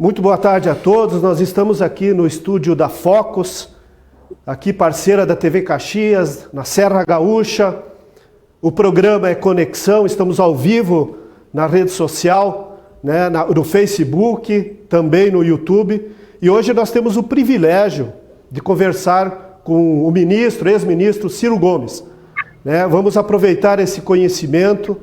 Muito boa tarde a todos. Nós estamos aqui no estúdio da Focus, aqui parceira da TV Caxias, na Serra Gaúcha. O programa é Conexão, estamos ao vivo na rede social, né, no Facebook, também no YouTube. E hoje nós temos o privilégio de conversar com o ministro, ex-ministro Ciro Gomes. Né? Vamos aproveitar esse conhecimento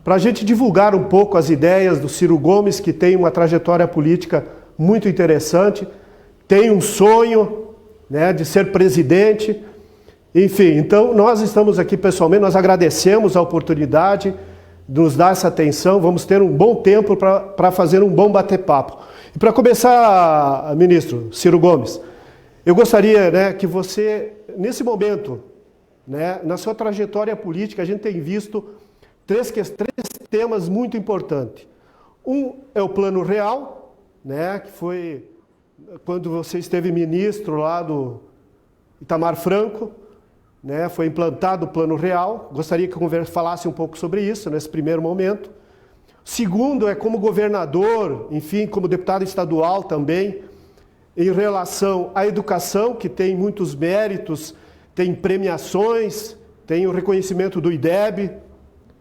para a gente divulgar um pouco as ideias do Ciro Gomes, que tem uma trajetória política muito interessante, tem um sonho, né, de ser presidente. Enfim, então nós estamos aqui pessoalmente, nós agradecemos a oportunidade de nos dar essa atenção, vamos ter um bom tempo para fazer um bom bate-papo. E para começar, ministro Ciro Gomes, eu gostaria, né, que você, nesse momento, né, na sua trajetória política, a gente tem visto três temas muito importantes. Um é o Plano Real, né, que foi quando você esteve ministro lá do Itamar Franco, né, foi implantado o Plano Real. Gostaria que eu falasse um pouco sobre isso nesse primeiro momento. Segundo é como governador, enfim, como deputado estadual também, em relação à educação, que tem muitos méritos, tem premiações, tem o reconhecimento do IDEB,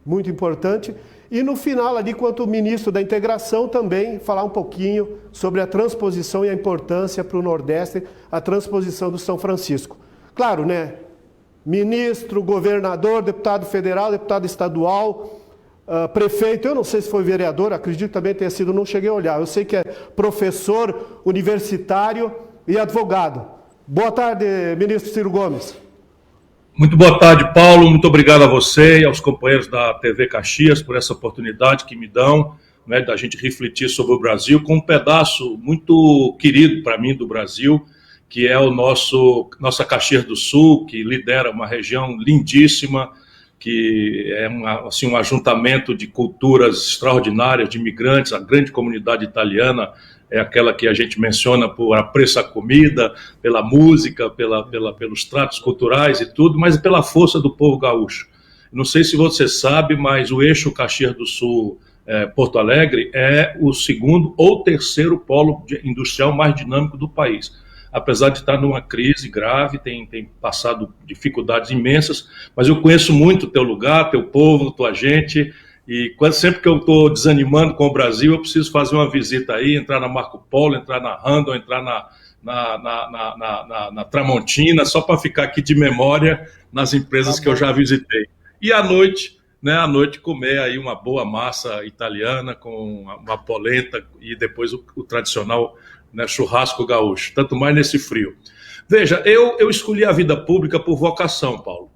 muito importante. E no final, ali, quanto ministro da Integração, também falar um pouquinho sobre a transposição e a importância para o Nordeste, a transposição do São Francisco. Claro, né? Ministro, governador, deputado federal, deputado estadual, prefeito, eu não sei se foi vereador, acredito que também tenha sido, não cheguei a olhar. Eu sei que é professor universitário e advogado. Boa tarde, ministro Ciro Gomes. Muito boa tarde, Paulo. Muito obrigado a você e aos companheiros da TV Caxias por essa oportunidade que me dão, né, da gente refletir sobre o Brasil com um pedaço muito querido para mim do Brasil, que é nossa Caxias do Sul, que lidera uma região lindíssima, que é um ajuntamento de culturas extraordinárias, de imigrantes. A grande comunidade italiana é aquela que a gente menciona por apreço à comida, pela música, pelos tratos culturais e tudo, mas pela força do povo gaúcho. Não sei se você sabe, mas o eixo Caxias do Sul, Porto Alegre, é o segundo ou terceiro polo industrial mais dinâmico do país. Apesar de estar numa crise grave, tem passado dificuldades imensas, mas eu conheço muito o teu lugar, teu povo, tua gente. E sempre que eu estou desanimando com o Brasil, eu preciso fazer uma visita aí, entrar na Marco Polo, entrar na Randon, entrar na Tramontina, só para ficar aqui de memória nas empresas que eu já visitei. E à noite, comer aí uma boa massa italiana com uma polenta e depois o tradicional, né, churrasco gaúcho, tanto mais nesse frio. Veja, eu escolhi a vida pública por vocação, Paulo.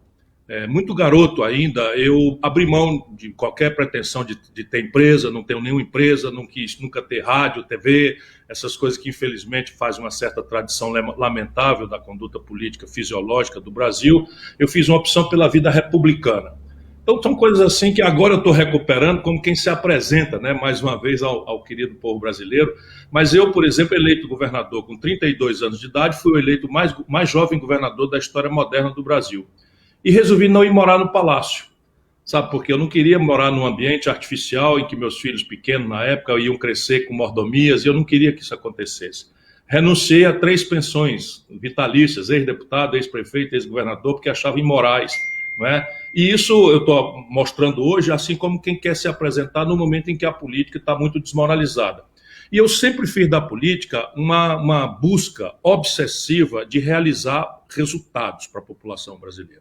Muito garoto ainda, eu abri mão de qualquer pretensão de ter empresa, não tenho nenhuma empresa, não quis nunca ter rádio, TV, essas coisas que infelizmente fazem uma certa tradição lamentável da conduta política fisiológica do Brasil. Eu fiz uma opção pela vida republicana. Então são coisas assim que agora eu estou recuperando como quem se apresenta, né, mais uma vez ao querido povo brasileiro. Mas eu, por exemplo, eleito governador com 32 anos de idade, fui o eleito mais jovem governador da história moderna do Brasil. E resolvi não ir morar no palácio, sabe? Porque eu não queria morar num ambiente artificial em que meus filhos pequenos, na época, iam crescer com mordomias, e eu não queria que isso acontecesse. Renunciei a 3 pensões vitalícias, ex-deputado, ex-prefeito, ex-governador, porque achava imorais, não é? E isso eu estou mostrando hoje, assim como quem quer se apresentar no momento em que a política está muito desmoralizada. E eu sempre fiz da política uma busca obsessiva de realizar resultados para a população brasileira.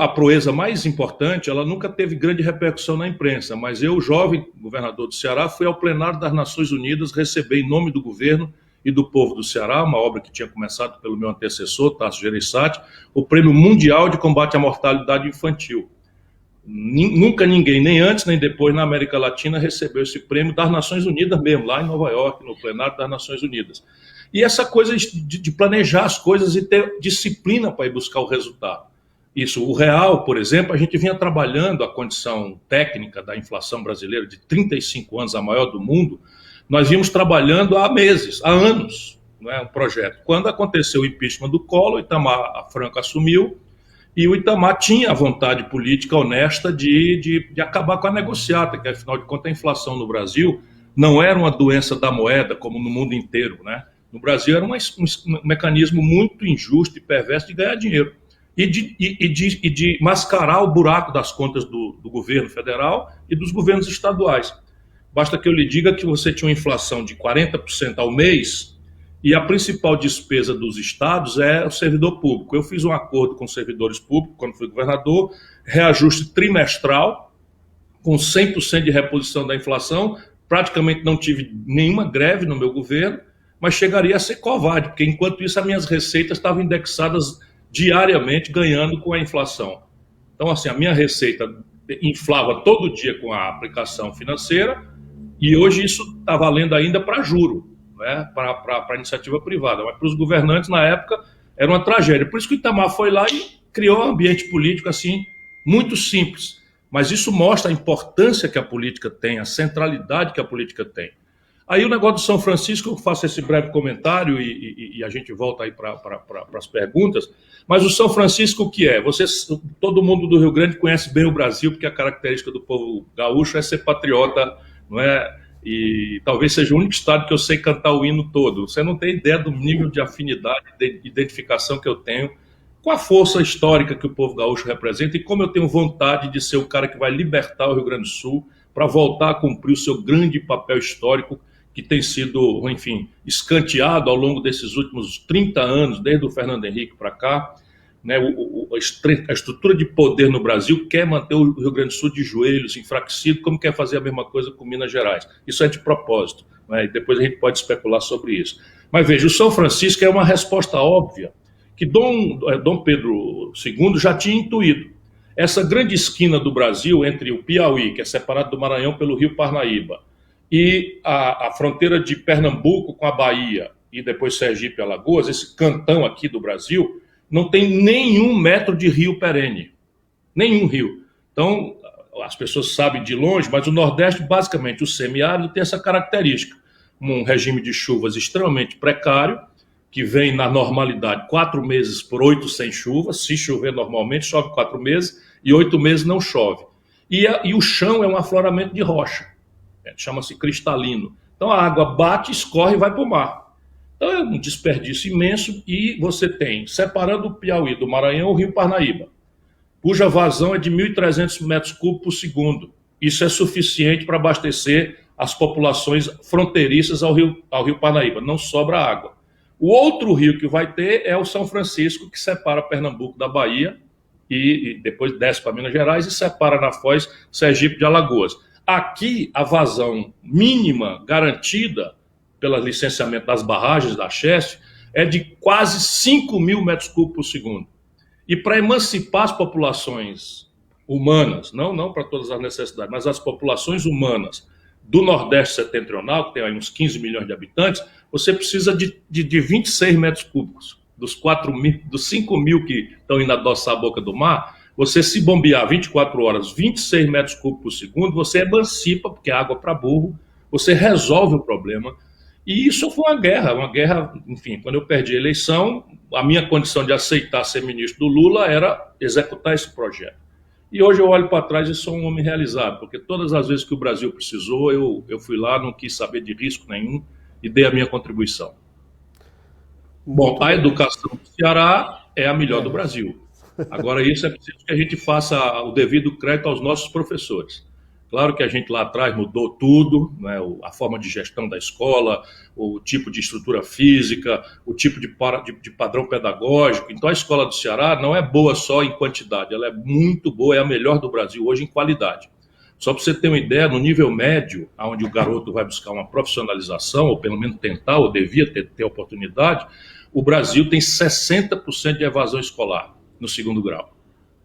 A proeza mais importante, ela nunca teve grande repercussão na imprensa, mas eu, jovem governador do Ceará, fui ao plenário das Nações Unidas receber em nome do governo e do povo do Ceará, uma obra que tinha começado pelo meu antecessor, Tasso Gereissati, o Prêmio Mundial de Combate à Mortalidade Infantil. Nunca ninguém, nem antes nem depois, na América Latina, recebeu esse prêmio das Nações Unidas mesmo, lá em Nova York, no plenário das Nações Unidas. E essa coisa de planejar as coisas e ter disciplina para ir buscar o resultado. Isso, o real, por exemplo, a gente vinha trabalhando a condição técnica da inflação brasileira de 35 anos, a maior do mundo, nós vimos trabalhando há meses, há anos, não é, um projeto. Quando aconteceu o impeachment do Collor, o Itamar Franco assumiu, e o Itamar tinha a vontade política honesta de acabar com a negociata, que afinal de contas a inflação no Brasil não era uma doença da moeda, como no mundo inteiro, né? No Brasil era um mecanismo muito injusto e perverso de ganhar dinheiro e de mascarar o buraco das contas do governo federal e dos governos estaduais. Basta que eu lhe diga que você tinha uma inflação de 40% ao mês e a principal despesa dos estados é o servidor público. Eu fiz um acordo com os servidores públicos, quando fui governador, reajuste trimestral, com 100% de reposição da inflação. Praticamente não tive nenhuma greve no meu governo, mas chegaria a ser covarde, porque enquanto isso as minhas receitas estavam indexadas diariamente, ganhando com a inflação. Então, assim, a minha receita inflava todo dia com a aplicação financeira, e hoje isso está valendo ainda para juro, né, para a iniciativa privada. Mas para os governantes, na época, era uma tragédia. Por isso que o Itamar foi lá e criou um ambiente político assim, muito simples. Mas isso mostra a importância que a política tem, a centralidade que a política tem. Aí o negócio do São Francisco, eu faço esse breve comentário e a gente volta aí para as perguntas. Mas o São Francisco, o que é? Todo mundo do Rio Grande conhece bem o Brasil, porque a característica do povo gaúcho é ser patriota, não é? E talvez seja o único estado que eu sei cantar o hino todo. Você não tem ideia do nível de afinidade, de identificação que eu tenho com a força histórica que o povo gaúcho representa e como eu tenho vontade de ser o cara que vai libertar o Rio Grande do Sul para voltar a cumprir o seu grande papel histórico que tem sido, enfim, escanteado ao longo desses últimos 30 anos, desde o Fernando Henrique para cá. Né, a estrutura de poder no Brasil quer manter o Rio Grande do Sul de joelhos, enfraquecido, como quer fazer a mesma coisa com Minas Gerais. Isso é de propósito, né, e depois a gente pode especular sobre isso. Mas veja, o São Francisco é uma resposta óbvia que Dom Pedro II já tinha intuído. Essa grande esquina do Brasil entre o Piauí, que é separado do Maranhão pelo Rio Parnaíba, e a fronteira de Pernambuco com a Bahia, e depois Sergipe e Alagoas, esse cantão aqui do Brasil, não tem nenhum metro de rio perene. Nenhum rio. Então, as pessoas sabem de longe, mas o Nordeste, basicamente, o semiárido tem essa característica. Um regime de chuvas extremamente precário, que vem na normalidade 4 meses por 8 sem chuva. Se chover normalmente, chove 4 meses, e 8 meses não chove. E o chão é um afloramento de rocha. Chama-se cristalino. Então a água bate, escorre e vai para o mar. Então é um desperdício imenso e você tem, separando o Piauí do Maranhão, o Rio Parnaíba, cuja vazão é de 1.300 metros cúbicos por segundo. Isso é suficiente para abastecer as populações fronteiriças ao Rio Parnaíba. Não sobra água. O outro rio que vai ter é o São Francisco, que separa Pernambuco da Bahia e depois desce para Minas Gerais e separa na foz Sergipe de Alagoas. Aqui, a vazão mínima garantida pelo licenciamento das barragens da Chesf é de quase 5.000 metros cúbicos por segundo. E para emancipar as populações humanas, não para todas as necessidades, mas as populações humanas do Nordeste setentrional, que tem aí uns 15 milhões de habitantes, você precisa de 26 metros cúbicos. Dos 5.000 que estão indo adoçar a boca do mar, você se bombear 24 horas, 26 metros cúbicos por segundo, você emancipa, porque é água para burro, você resolve o problema. E isso foi uma guerra, enfim, quando eu perdi a eleição, a minha condição de aceitar ser ministro do Lula era executar esse projeto. E hoje eu olho para trás e sou um homem realizado, porque todas as vezes que o Brasil precisou, eu fui lá, não quis saber de risco nenhum e dei a minha contribuição. Bom, a educação do Ceará é a melhor do Brasil. Agora, isso é preciso que a gente faça o devido crédito aos nossos professores. Claro que a gente lá atrás mudou tudo, né? A forma de gestão da escola, o tipo de estrutura física, o tipo de padrão pedagógico. Então, a escola do Ceará não é boa só em quantidade, ela é muito boa, é a melhor do Brasil hoje em qualidade. Só para você ter uma ideia, no nível médio, onde o garoto vai buscar uma profissionalização, ou pelo menos tentar, ou devia ter oportunidade, o Brasil tem 60% de evasão escolar no segundo grau,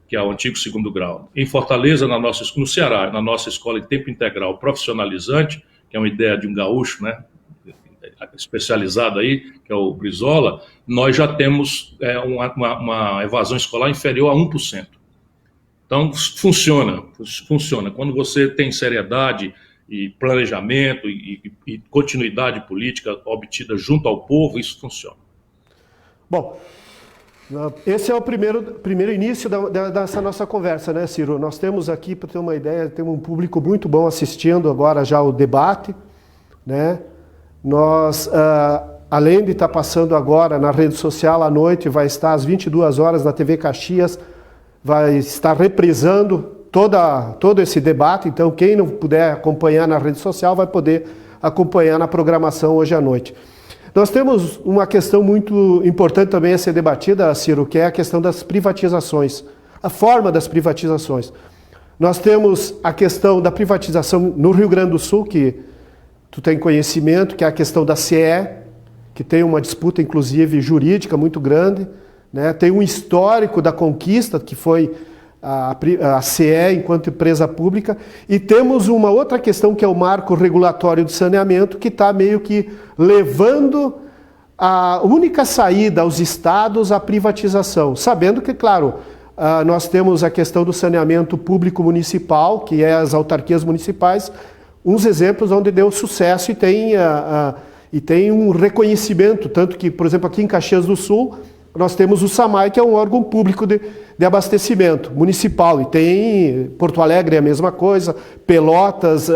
que é o antigo segundo grau. Em Fortaleza, no Ceará, na nossa escola em tempo integral profissionalizante, que é uma ideia de um gaúcho, né, especializado aí, que é o Brizola, nós já temos uma evasão escolar inferior a 1%. Então, funciona. Quando você tem seriedade e planejamento e continuidade política obtida junto ao povo, isso funciona. Bom, esse é o primeiro início dessa nossa conversa, né, Ciro? Nós temos aqui, para ter uma ideia, temos um público muito bom assistindo agora já o debate. né? Nós, além de estar passando agora na rede social à noite, vai estar às 22 horas na TV Caxias, vai estar reprisando todo esse debate. Então, quem não puder acompanhar na rede social vai poder acompanhar na programação hoje à noite. Nós temos uma questão muito importante também a ser debatida, Ciro, que é a questão das privatizações, a forma das privatizações. Nós temos a questão da privatização no Rio Grande do Sul, que tu tem conhecimento, que é a questão da CE, que tem uma disputa, inclusive, jurídica muito grande, né? Tem um histórico da conquista, que foi a CE enquanto empresa pública, e temos uma outra questão que é o marco regulatório de saneamento, que está meio que levando a única saída aos estados à privatização, sabendo que, claro, nós temos a questão do saneamento público municipal, que é as autarquias municipais, uns exemplos onde deu sucesso e tem um reconhecimento, tanto que, por exemplo, aqui em Caxias do Sul, nós temos o SAMAI, que é um órgão público de abastecimento municipal, e tem Porto Alegre é a mesma coisa, Pelotas,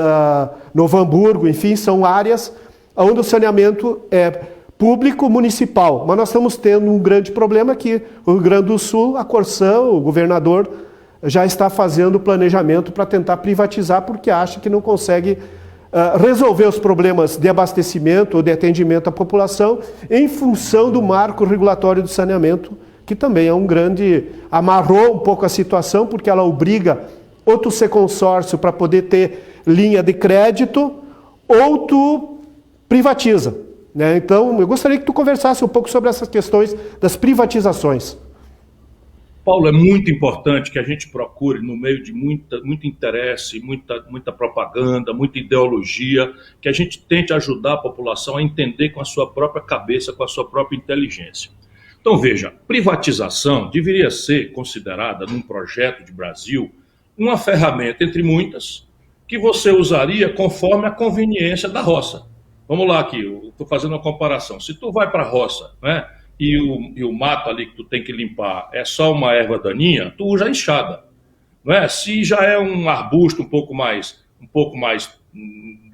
Novo Hamburgo, enfim, são áreas onde o saneamento é público municipal. Mas nós estamos tendo um grande problema aqui. O Rio Grande do Sul, a Corsã, o governador, já está fazendo planejamento para tentar privatizar, porque acha que não consegue resolver os problemas de abastecimento ou de atendimento à população em função do marco regulatório do saneamento, que também é um grande... amarrou um pouco a situação, porque ela obriga ou tu ser consórcio para poder ter linha de crédito, ou tu privatiza, né? Então, eu gostaria que tu conversasse um pouco sobre essas questões das privatizações. Paulo, é muito importante que a gente procure, no meio de muito interesse, muita propaganda, muita ideologia, que a gente tente ajudar a população a entender com a sua própria cabeça, com a sua própria inteligência. Então, veja, privatização deveria ser considerada, num projeto de Brasil, uma ferramenta, entre muitas, que você usaria conforme a conveniência da roça. Vamos lá aqui, eu estou fazendo uma comparação. Se tu vai para a roça, né? E o mato ali que tu tem que limpar é só uma erva daninha, tu usa a enxada, não é? Se já é um arbusto um pouco mais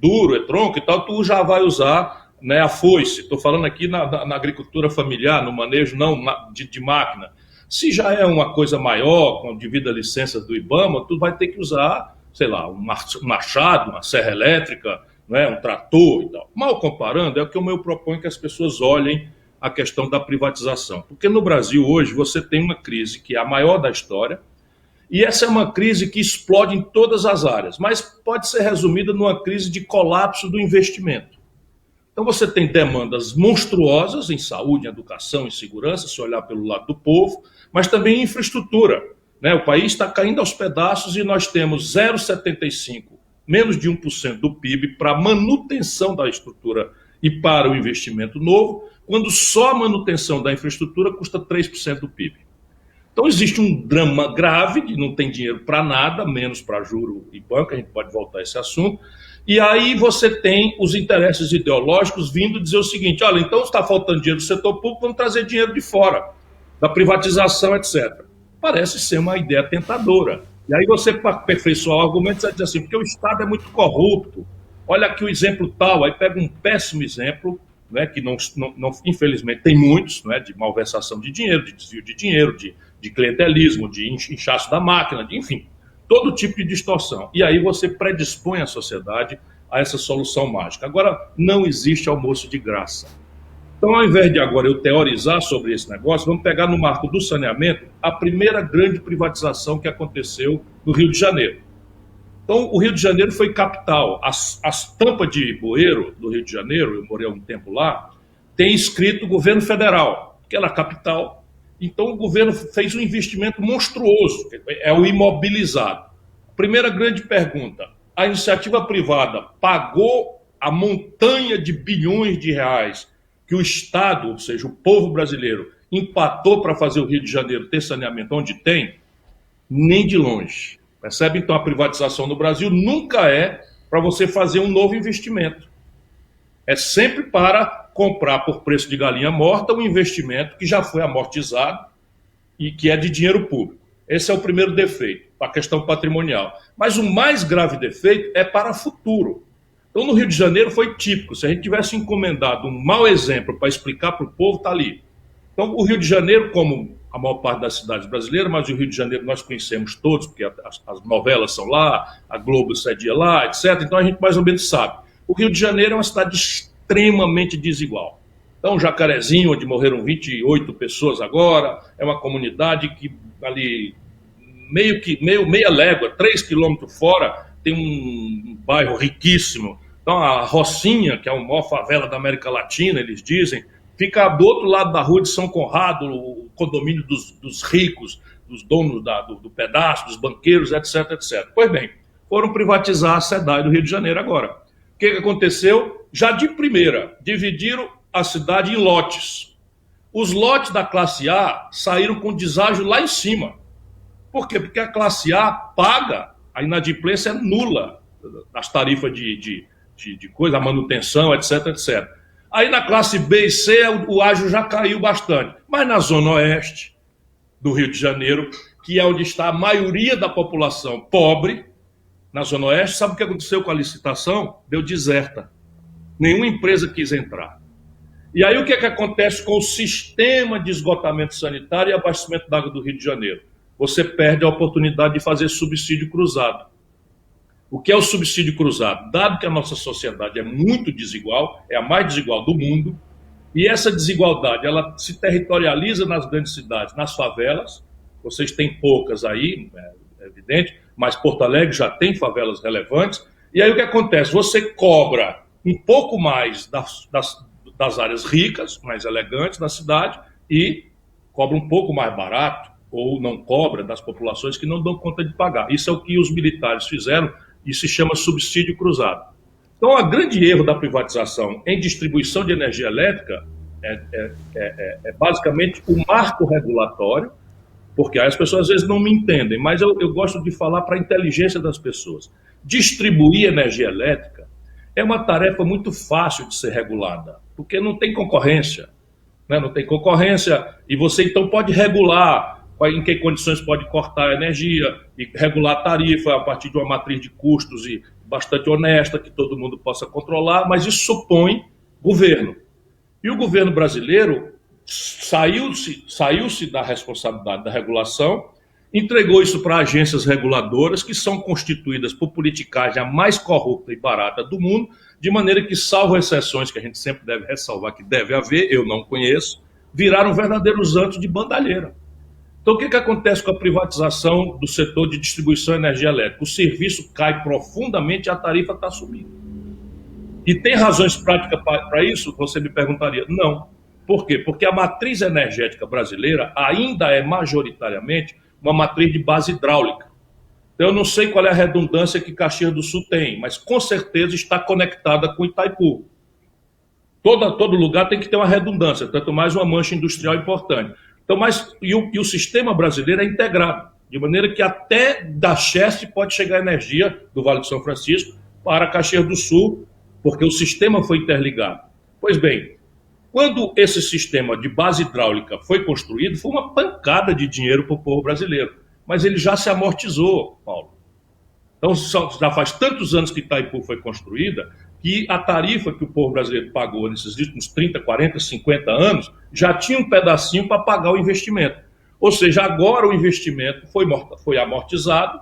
duro, é tronco e tal, tu já vai usar, né, a foice. Estou falando aqui na agricultura familiar, no manejo não de máquina. Se já é uma coisa maior, com devida licença do IBAMA, tu vai ter que usar, sei lá, um machado, uma serra elétrica, né, um trator e tal. Mal comparando, é o que eu proponho que as pessoas olhem a questão da privatização. Porque no Brasil hoje você tem uma crise que é a maior da história, e essa é uma crise que explode em todas as áreas, mas pode ser resumida numa crise de colapso do investimento. Então você tem demandas monstruosas em saúde, em educação, em segurança, se olhar pelo lado do povo, mas também em infraestrutura, né? O país está caindo aos pedaços e nós temos 0,75%, menos de 1% do PIB para manutenção da estrutura e para o investimento novo, quando só a manutenção da infraestrutura custa 3% do PIB. Então existe um drama grave, que não tem dinheiro para nada, menos para juro e banco, a gente pode voltar a esse assunto, e aí você tem os interesses ideológicos vindo dizer o seguinte: olha, então está faltando dinheiro do setor público, vamos trazer dinheiro de fora, da privatização, etc. Parece ser uma ideia tentadora. E aí você, para aperfeiçoar o argumento, você diz assim, porque o Estado é muito corrupto, olha aqui o exemplo tal, aí pega um péssimo exemplo, né, que não, infelizmente tem muitos, né, de malversação de dinheiro, de desvio de dinheiro, de clientelismo, de inchaço da máquina, enfim, todo tipo de distorção. E aí você predispõe a sociedade a essa solução mágica. Agora, não existe almoço de graça. Então, ao invés de agora eu teorizar sobre esse negócio, vamos pegar no marco do saneamento a primeira grande privatização que aconteceu no Rio de Janeiro. Então, o Rio de Janeiro foi capital. As tampas de bueiro do Rio de Janeiro, eu morei há um tempo lá, tem escrito governo federal, que era a capital. Então, o governo fez um investimento monstruoso, é o imobilizado. Primeira grande pergunta, a iniciativa privada pagou a montanha de bilhões de reais que o Estado, ou seja, o povo brasileiro, empatou para fazer o Rio de Janeiro ter saneamento onde tem? Nem de longe. Percebe? Então, a privatização no Brasil nunca é para você fazer um novo investimento. É sempre para comprar por preço de galinha morta um investimento que já foi amortizado e que é de dinheiro público. Esse é o primeiro defeito, a questão patrimonial. Mas o mais grave defeito é para o futuro. Então, no Rio de Janeiro foi típico. Se a gente tivesse encomendado um mau exemplo para explicar para o povo, está ali. Então, o Rio de Janeiro, como a maior parte das cidades brasileiras, mas o Rio de Janeiro nós conhecemos todos, porque as novelas são lá, a Globo cedia lá, etc. Então, a gente mais ou menos sabe. O Rio de Janeiro é uma cidade extremamente desigual. Então, Jacarezinho, onde morreram 28 pessoas agora, é uma comunidade que ali, meia légua, 3 quilômetros fora, tem um bairro riquíssimo. Então, a Rocinha, que é a maior favela da América Latina, eles dizem, fica do outro lado da rua de São Conrado, o condomínio dos ricos, dos donos do pedaço, dos banqueiros, etc, etc. Pois bem, foram privatizar a SEDAI do Rio de Janeiro agora. O que aconteceu? Já de primeira, dividiram a cidade em lotes. Os lotes da classe A saíram com deságio lá em cima. Por quê? Porque a classe A paga, a inadimplência é nula das tarifas de coisa, a manutenção, etc, etc. Aí na classe B e C o ágio já caiu bastante. Mas na zona oeste do Rio de Janeiro, que é onde está a maioria da população pobre, na zona oeste, sabe o que aconteceu com a licitação? Deu deserta. Nenhuma empresa quis entrar. E aí o que acontece com o sistema de esgotamento sanitário e abastecimento d'água do Rio de Janeiro? Você perde a oportunidade de fazer subsídio cruzado. O que é o subsídio cruzado? Dado que a nossa sociedade é muito desigual, é a mais desigual do mundo, e essa desigualdade ela se territorializa nas grandes cidades, nas favelas. Vocês têm poucas aí, é evidente, mas Porto Alegre já tem favelas relevantes. E aí o que acontece? Você cobra um pouco mais das áreas ricas, mais elegantes da cidade, e cobra um pouco mais barato, ou não cobra das populações que não dão conta de pagar. Isso é o que os militares fizeram e se chama subsídio cruzado. Então, o grande erro da privatização em distribuição de energia elétrica é basicamente o marco regulatório, porque aí as pessoas às vezes não me entendem, mas eu gosto de falar para a inteligência das pessoas. Distribuir energia elétrica é uma tarefa muito fácil de ser regulada, porque não tem concorrência, né? Não tem concorrência, e você então pode regular em que condições pode cortar a energia e regular a tarifa a partir de uma matriz de custos e bastante honesta, que todo mundo possa controlar, mas isso supõe governo. E o governo brasileiro saiu-se da responsabilidade da regulação, entregou isso para agências reguladoras, que são constituídas por politicagem a mais corrupta e barata do mundo, de maneira que, salvo exceções que a gente sempre deve ressalvar que deve haver, eu não conheço, viraram verdadeiros anjos de bandalheira. Então, o que acontece com a privatização do setor de distribuição de energia elétrica? O serviço cai profundamente e a tarifa está subindo. E tem razões práticas para isso? Você me perguntaria. Não. Por quê? Porque a matriz energética brasileira ainda é majoritariamente uma matriz de base hidráulica. Então, eu não sei qual é a redundância que Caxias do Sul tem, mas com certeza está conectada com Itaipu. Todo lugar tem que ter uma redundância, tanto mais uma mancha industrial importante. Então, o sistema brasileiro é integrado, de maneira que até da Cheste pode chegar energia do Vale do São Francisco para Caxias do Sul, porque o sistema foi interligado. Pois bem, quando esse sistema de base hidráulica foi construído, foi uma pancada de dinheiro para o povo brasileiro, mas ele já se amortizou, Paulo. Então, já faz tantos anos que Itaipu foi construída, que a tarifa que o povo brasileiro pagou nesses últimos 30, 40, 50 anos, já tinha um pedacinho para pagar o investimento. Ou seja, agora o investimento foi amortizado,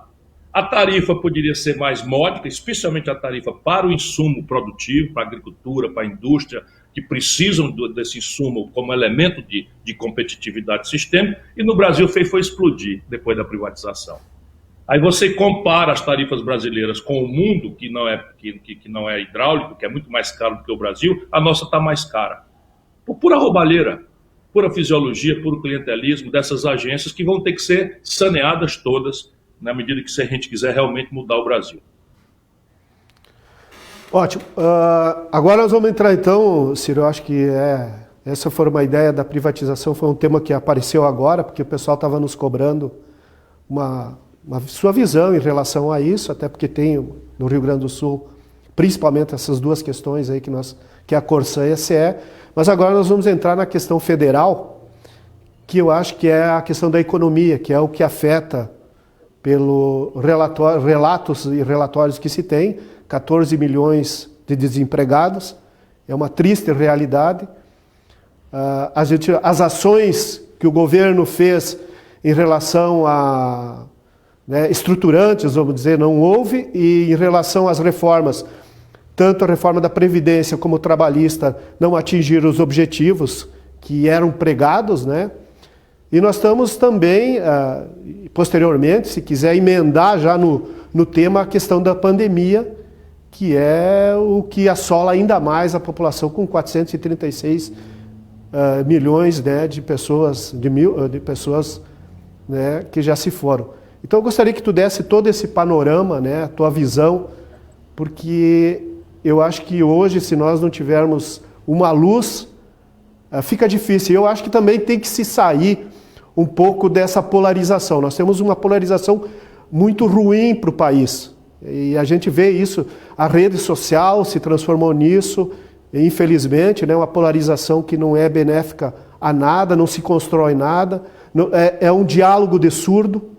a tarifa poderia ser mais módica, especialmente a tarifa para o insumo produtivo, para a agricultura, para a indústria, que precisam desse insumo como elemento de competitividade do sistema, e no Brasil foi explodir depois da privatização. Aí você compara as tarifas brasileiras com o mundo, que não é hidráulico, que é muito mais caro do que o Brasil, a nossa está mais cara. Por pura roubalheira, pura fisiologia, puro clientelismo dessas agências que vão ter que ser saneadas todas, na medida que a gente quiser realmente mudar o Brasil. Ótimo. Agora nós vamos entrar então, Ciro, eu acho que essa foi uma ideia da privatização, foi um tema que apareceu agora, porque o pessoal estava nos cobrando uma sua visão em relação a isso, até porque tem no Rio Grande do Sul, principalmente essas duas questões aí que é a Corsã e a SE, mas agora nós vamos entrar na questão federal, que eu acho que é a questão da economia, que é o que afeta pelo relatos e relatórios que se tem, 14 milhões de desempregados. É uma triste realidade. As ações que o governo fez em relação a estruturantes, vamos dizer, não houve, e em relação às reformas, tanto a reforma da Previdência como trabalhista não atingiram os objetivos que eram pregados, né? E nós estamos também, posteriormente, se quiser emendar já no tema, a questão da pandemia, que é o que assola ainda mais a população, com 436 milhões, né, de pessoas, né, que já se foram. Então eu gostaria que tu desse todo esse panorama, né, a tua visão, porque eu acho que hoje, se nós não tivermos uma luz, fica difícil. Eu acho que também tem que se sair um pouco dessa polarização. Nós temos uma polarização muito ruim para o país. E a gente vê isso, a rede social se transformou nisso, infelizmente, né, uma polarização que não é benéfica a nada, não se constrói nada, é um diálogo de surdo,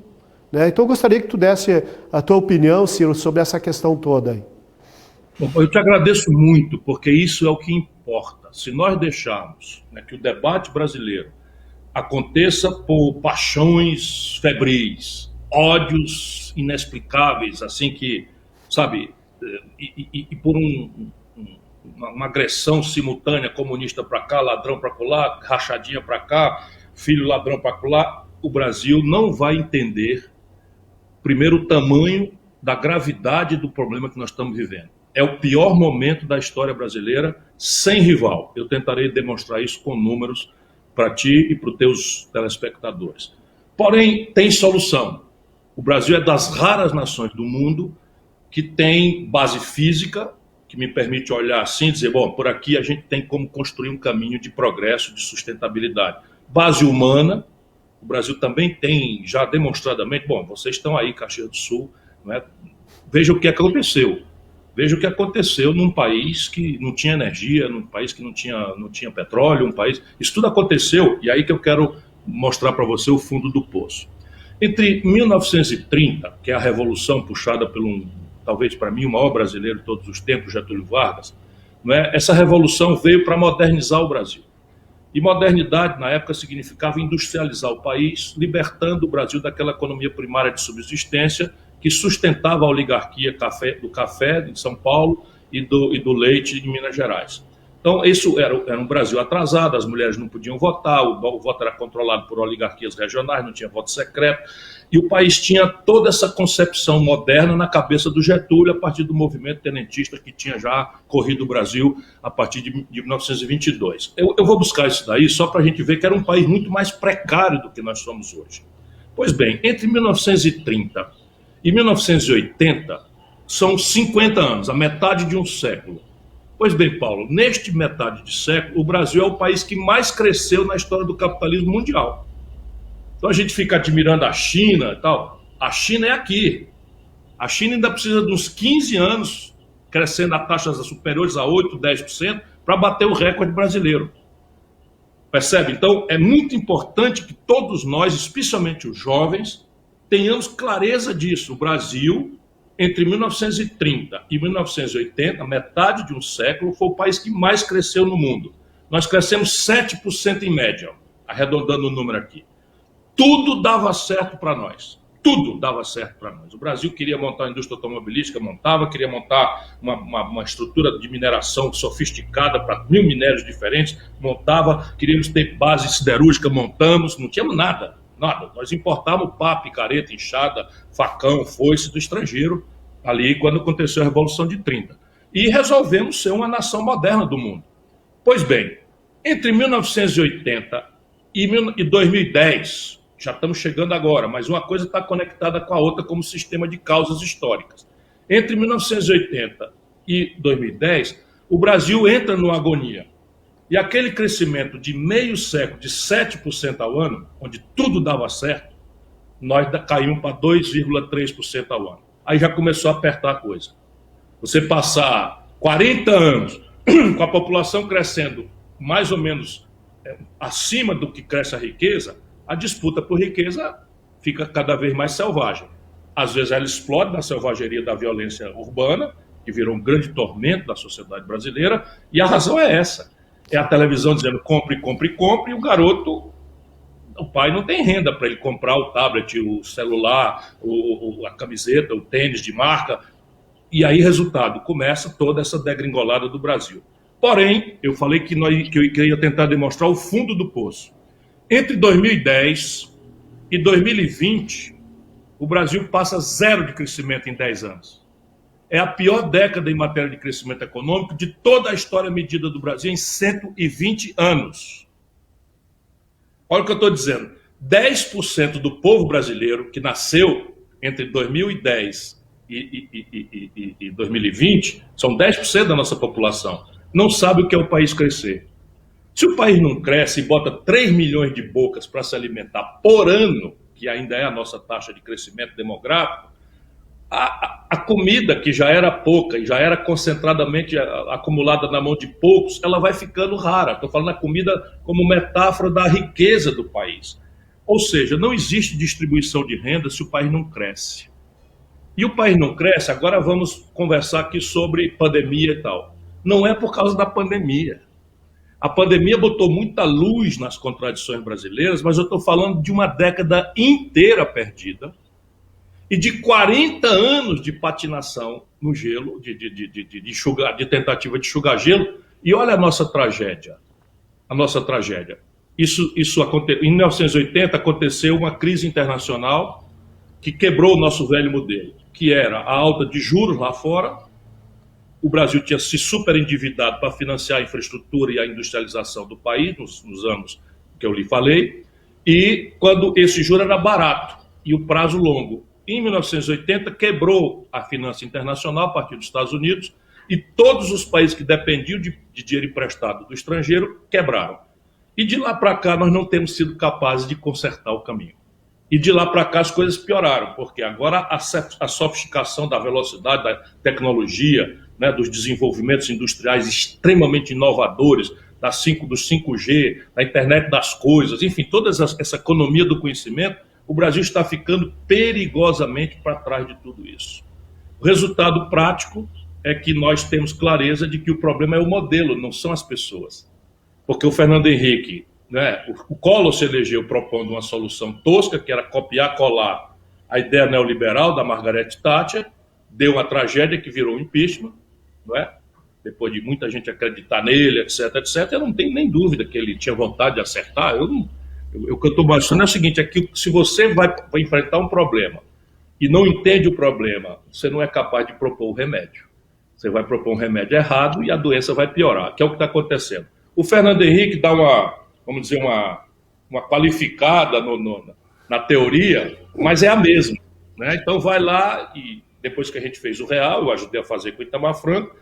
né? Então eu gostaria que tu desse a tua opinião, Ciro, sobre essa questão toda aí. Bom, eu te agradeço muito, porque isso é o que importa. Se nós deixarmos, né, que o debate brasileiro aconteça por paixões febris, ódios inexplicáveis, assim que, sabe, e por uma agressão simultânea, comunista para cá, ladrão para lá, rachadinha para cá, filho ladrão para lá, o Brasil não vai entender, primeiro, o tamanho da gravidade do problema que nós estamos vivendo. É o pior momento da história brasileira, sem rival. Eu tentarei demonstrar isso com números para ti e para os teus telespectadores. Porém, tem solução. O Brasil é das raras nações do mundo que tem base física, que me permite olhar assim e dizer, bom, por aqui a gente tem como construir um caminho de progresso, de sustentabilidade. Base humana, o Brasil também tem, já demonstradamente, bom, vocês estão aí, Caxias do Sul, não é? Veja o que aconteceu. Veja o que aconteceu num país que não tinha energia, num país que não tinha petróleo, um país... Isso tudo aconteceu, e aí que eu quero mostrar para você o fundo do poço. Entre 1930, que é a revolução puxada pelo, talvez para mim, o maior brasileiro de todos os tempos, Getúlio Vargas, não é? Essa revolução veio para modernizar o Brasil. E modernidade, na época, significava industrializar o país, libertando o Brasil daquela economia primária de subsistência que sustentava a oligarquia do café de São Paulo e do leite de Minas Gerais. Então, isso era um Brasil atrasado, as mulheres não podiam votar, o voto era controlado por oligarquias regionais, não tinha voto secreto, e o país tinha toda essa concepção moderna na cabeça do Getúlio, a partir do movimento tenentista que tinha já corrido o Brasil a partir de 1922. Eu vou buscar isso daí só para a gente ver que era um país muito mais precário do que nós somos hoje. Pois bem, entre 1930 e 1980, são 50 anos, a metade de um século. Pois bem, Paulo, neste metade de século, o Brasil é o país que mais cresceu na história do capitalismo mundial. Então a gente fica admirando a China e tal. A China é aqui. A China ainda precisa de uns 15 anos crescendo a taxas superiores a 8%, 10% para bater o recorde brasileiro. Percebe? Então é muito importante que todos nós, especialmente os jovens, tenhamos clareza disso. O Brasil, entre 1930 e 1980, metade de um século, foi o país que mais cresceu no mundo. Nós crescemos 7% em média, arredondando o número aqui. Tudo dava certo para nós. Tudo dava certo para nós. O Brasil queria montar a indústria automobilística, montava, queria montar uma estrutura de mineração sofisticada para 1000 minérios diferentes, montava, queríamos ter base siderúrgica, montamos, não tínhamos nada. Nada. Nós importávamos pá, picareta, enxada, facão, foice do estrangeiro, ali quando aconteceu a Revolução de 30. E resolvemos ser uma nação moderna do mundo. Pois bem, entre 1980 e 2010, já estamos chegando agora, mas uma coisa está conectada com a outra como sistema de causas históricas. Entre 1980 e 2010, o Brasil entra numa agonia. E aquele crescimento de meio século, de 7% ao ano, onde tudo dava certo, nós caímos para 2,3% ao ano. Aí já começou a apertar a coisa. Você passar 40 anos com a população crescendo mais ou menos acima do que cresce a riqueza, a disputa por riqueza fica cada vez mais selvagem. Às vezes ela explode na selvageria da violência urbana que virou um grande tormento da sociedade brasileira, e a razão é essa. É a televisão dizendo compre, compre, compre, e o garoto, o pai não tem renda para ele comprar o tablet, o celular, a camiseta, o tênis de marca, e aí, resultado, começa toda essa degringolada do Brasil. Porém, eu falei que eu ia tentar demonstrar o fundo do poço. Entre 2010 e 2020, o Brasil passa 0 de crescimento em 10 anos. É a pior década em matéria de crescimento econômico de toda a história medida do Brasil em 120 anos. Olha o que eu estou dizendo. 10% do povo brasileiro que nasceu entre 2010 e 2020, são 10% da nossa população, não sabe o que é o país crescer. Se o país não cresce e bota 3 milhões de bocas para se alimentar por ano, que ainda é a nossa taxa de crescimento demográfico, a comida, que já era pouca e já era concentradamente acumulada na mão de poucos, ela vai ficando rara. Estou falando da comida como metáfora da riqueza do país. Ou seja, não existe distribuição de renda se o país não cresce. E o país não cresce, agora vamos conversar aqui sobre pandemia e tal. Não é por causa da pandemia. A pandemia botou muita luz nas contradições brasileiras, mas eu estou falando de uma década inteira perdida e de 40 anos de patinação no gelo, de tentativa de enxugar gelo. E olha a nossa tragédia. A nossa tragédia. Em 1980 aconteceu uma crise internacional que quebrou o nosso velho modelo, que era a alta de juros lá fora. O Brasil tinha se superendividado para financiar a infraestrutura e a industrialização do país, nos anos que eu lhe falei, e quando esse juro era barato e o prazo longo. Em 1980, quebrou a finança internacional a partir dos Estados Unidos e todos os países que dependiam de dinheiro emprestado do estrangeiro quebraram. E de lá para cá nós não temos sido capazes de consertar o caminho. E de lá para cá as coisas pioraram, porque agora a sofisticação da velocidade da tecnologia, né, dos desenvolvimentos industriais extremamente inovadores, dos 5G, da internet das coisas, enfim, toda essa economia do conhecimento, o Brasil está ficando perigosamente para trás de tudo isso. O resultado prático é que nós temos clareza de que o problema é o modelo, não são as pessoas. Porque o Fernando Henrique, né, o Collor se elegeu propondo uma solução tosca, que era copiar, colar a ideia neoliberal da Margaret Thatcher, deu uma tragédia que virou um impeachment, não é? Depois de muita gente acreditar nele, etc, etc, eu não tenho nem dúvida que ele tinha vontade de acertar. O que eu estou mostrando é o seguinte, é que se você vai enfrentar um problema e não entende o problema, você não é capaz de propor o remédio. Você vai propor um remédio errado e a doença vai piorar, que é o que está acontecendo. O Fernando Henrique dá uma qualificada na teoria, mas é a mesma, né? Então vai lá e depois que a gente fez o Real, eu ajudei a fazer com o Itamar Franco,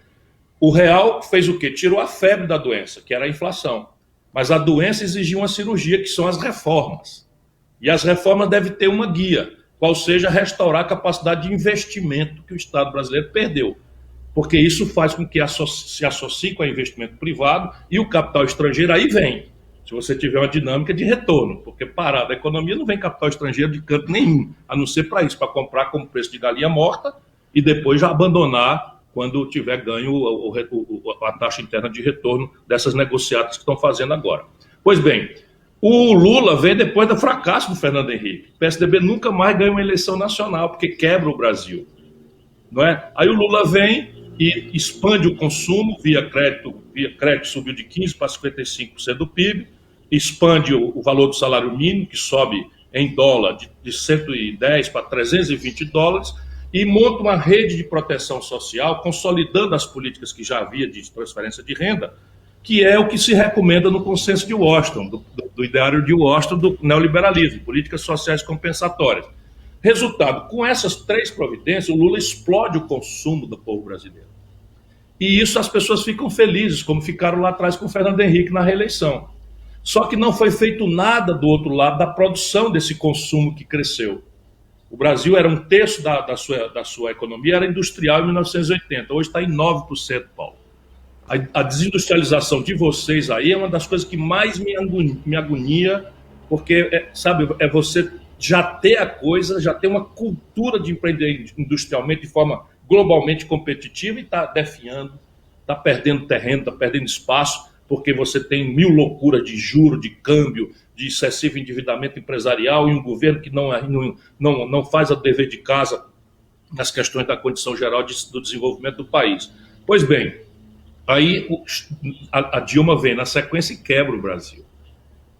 o Real fez o quê? Tirou a febre da doença, que era a inflação. Mas a doença exigia uma cirurgia, que são as reformas. E as reformas devem ter uma guia, qual seja restaurar a capacidade de investimento que o Estado brasileiro perdeu. Porque isso faz com que se associe com o investimento privado e o capital estrangeiro aí vem. Se você tiver uma dinâmica de retorno, porque parada a economia não vem capital estrangeiro de canto nenhum, a não ser para isso, para comprar como preço de galinha morta e depois já abandonar quando tiver ganho a taxa interna de retorno dessas negociatas que estão fazendo agora. Pois bem, o Lula vem depois do fracasso do Fernando Henrique. O PSDB nunca mais ganha uma eleição nacional, porque quebra o Brasil. Não é? Aí o Lula vem e expande o consumo via crédito subiu de 15% para 55% do PIB, expande o valor do salário mínimo, que sobe em dólar de 110 para 320 dólares, e monta uma rede de proteção social, consolidando as políticas que já havia de transferência de renda, que é o que se recomenda no consenso de Washington, do ideário de Washington do neoliberalismo, políticas sociais compensatórias. Resultado, com essas 3 providências, o Lula explode o consumo do povo brasileiro. E isso as pessoas ficam felizes, como ficaram lá atrás com o Fernando Henrique na reeleição. Só que não foi feito nada do outro lado da produção desse consumo que cresceu. O Brasil era 1/3 da sua economia, era industrial em 1980, hoje está em 9%, Paulo. A desindustrialização de vocês aí é uma das coisas que mais me agonia, porque, você já ter a coisa, já ter uma cultura de empreender industrialmente de forma globalmente competitiva e está definhando, está perdendo terreno, está perdendo espaço, porque você tem mil loucuras de juro, de câmbio, de excessivo endividamento empresarial e um governo que não faz o dever de casa nas questões da condição geral do desenvolvimento do país. Pois bem, aí a Dilma vem na sequência e quebra o Brasil.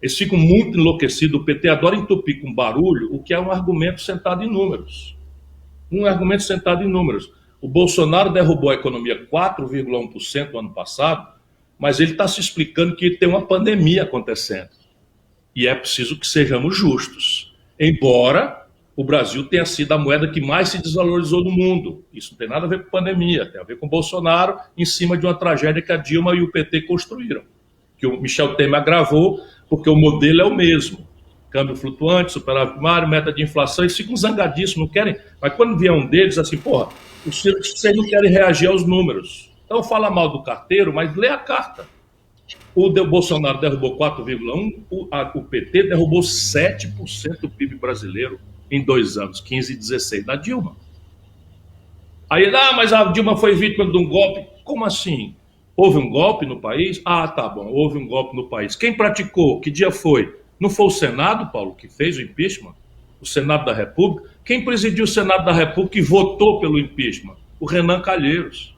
Eles ficam muito enlouquecidos, o PT adora entupir com barulho, o que é um argumento sentado em números. Um argumento sentado em números. O Bolsonaro derrubou a economia 4,1% no ano passado, mas ele está se explicando que tem uma pandemia acontecendo. E é preciso que sejamos justos. Embora o Brasil tenha sido a moeda que mais se desvalorizou no mundo. Isso não tem nada a ver com pandemia, tem a ver com o Bolsonaro em cima de uma tragédia que a Dilma e o PT construíram. Que o Michel Temer agravou, porque o modelo é o mesmo. Câmbio flutuante, superávit primário, meta de inflação, eles ficam zangadíssimos, não querem. Mas quando vier um deles, assim, porra, vocês não querem reagir aos números. Então fala mal do carteiro, mas lê a carta. O Bolsonaro derrubou 4,1%, o PT derrubou 7% do PIB brasileiro em 2 anos, 15 e 16, da Dilma. Aí, mas a Dilma foi vítima de um golpe. Como assim? Houve um golpe no país? Ah, tá bom, houve um golpe no país. Quem praticou? Que dia foi? Não foi o Senado, Paulo, que fez o impeachment? O Senado da República? Quem presidiu o Senado da República e votou pelo impeachment? O Renan Calheiros.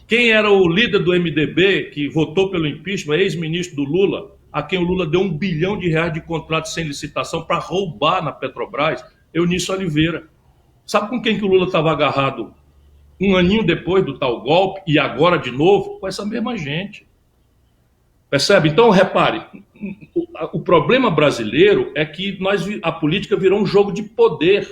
Quem era o líder do MDB que votou pelo impeachment, ex-ministro do Lula, a quem o Lula deu R$1 bilhão de contratos sem licitação para roubar na Petrobras? Eunício Oliveira. Sabe com quem que o Lula estava agarrado um aninho depois do tal golpe e agora de novo? Com essa mesma gente. Percebe? Então, repare, o problema brasileiro é que a política virou um jogo de poder